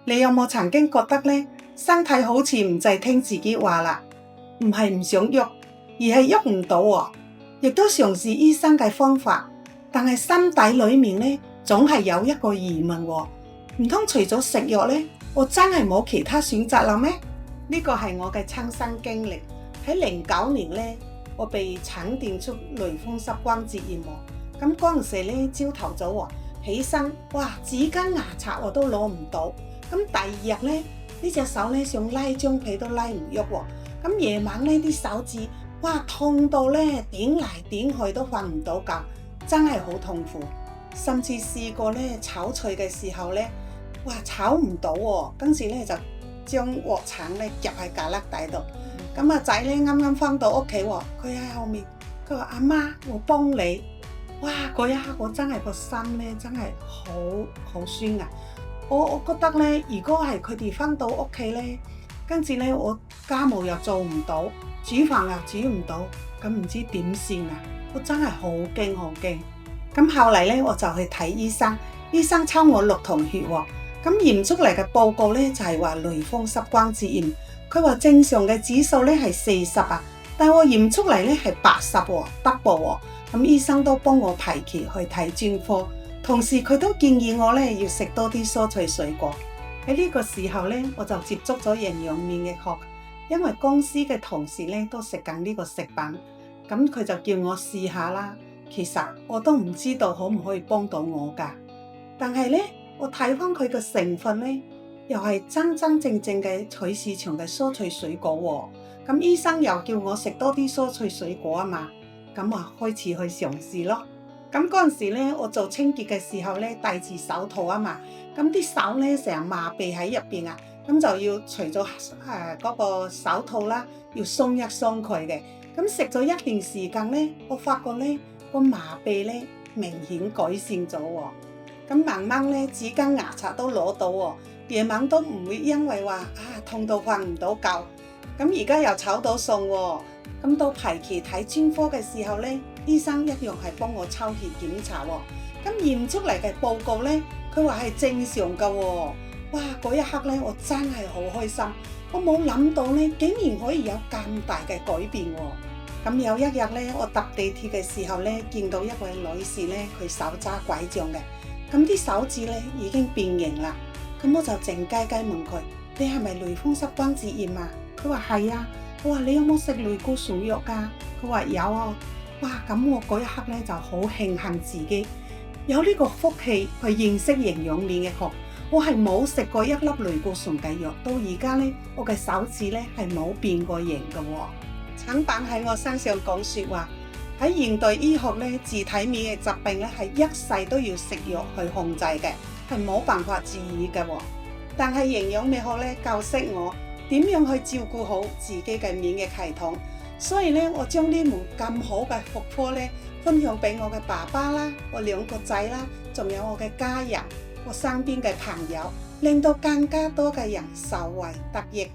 你有冇曾經覺得呢？身體好似唔制聽自己話啦？唔係唔想喐，而係喐唔到喎。亦都嘗試醫生嘅方法，但係心底裏面呢，總係有一個疑問喎。唔通除咗食藥呢，我真係冇其他選擇啦咩？呢個係我嘅親身經歷。喺09年呢，我被診斷出類風濕關節炎喎。咁嗰陣時呢，朝頭早喎起身，哇，紙巾牙刷我都攞唔到。咁第二日呢，呢隻手呢，想拉張被都拉唔喐喎。咁夜晚呢啲手指，哇，痛到呢點嚟點去都瞓唔到覺，真係好痛苦。甚至試過呢炒菜嘅時候呢，哇，炒唔到喎，跟住呢就將鑊鏟呢夾喺胳肋底度。咁阿仔呢啱啱返到屋企喎，佢喺後面，佢話阿媽，我幫你。哇！嗰一刻我真係個心呢，真係好酸啊！我覺得呢，如果係佢哋返到屋企呢，跟住呢我家務又做唔到，煮飯又煮唔到，咁唔知點算啊！我真係好驚好驚。咁後嚟呢，我就去睇醫生，醫生抽我6筒血喎。咁驗出嚟嘅報告呢，就係話類風濕關節炎。佢話正常嘅指數呢係40啊，但我驗出嚟呢係80喎，double喎。咁醫生都幫我排期去睇專科，同時佢都建議我呢要食多啲蔬菜水果。喺呢個時候呢，我就接觸咗營養免疫學，因為公司嘅同事呢都食緊呢個食品，咁佢就叫我試下啦。其實我都唔知道可唔可以幫到我㗎，但係呢，我睇翻佢嘅成分呢，又係真真正正嘅菜市場嘅蔬菜水果喎。咁醫生又叫我食多啲蔬菜水果啊嘛。咁啊，開始去嘗試咯。咁嗰陣時咧，我做清潔嘅時候咧，戴住手套啊嘛。咁啲手咧成日麻痹喺入邊啊，咁就要除咗嗰個手套啦，要鬆一鬆佢嘅。咁食咗一段時間咧，我發覺咧個麻痹咧明顯改善咗喎。咁慢慢咧紙巾牙刷都攞到喎，夜晚都唔會因為話痛到瞓唔到覺。咁而家又炒到餸喎。咁到排期睇專科嘅時候呢，醫生一樣係幫我抽血檢查喎。咁驗出嚟嘅報告呢，佢話係正常㗎喎。哇！嗰一刻呢，我真係好開心。我冇諗到呢，竟然可以有咁大嘅改變喎。咁有一日呢，我搭地鐵嘅時候呢，見到一位女士呢，佢手揸拐杖嘅，咁啲手指呢已經變形啦。咁我就靜雞雞問佢：你係咪類風濕關節炎啊？佢話係啊。我話你有冇食類固醇藥㗎？佢話有啊。哇！咁我嗰一刻咧就好慶幸自己有呢個福氣去認識營養免疫學。我係冇食過一粒類固醇嘅藥，到而家咧我嘅手指咧係冇變過形嘅喎。產品喺我身上講説話，喺現代醫學咧，自體免疫疾病咧係一世都要食藥去控制嘅，係冇辦法治癒嘅喎。但係營養免疫學咧教識我點樣去照顧好自己嘅免疫系統，所以咧，我將呢門咁好嘅復科咧，分享俾我嘅爸爸啦，我2個仔啦，仲有我嘅家人，我身邊嘅朋友，令到更加多嘅人受惠得益。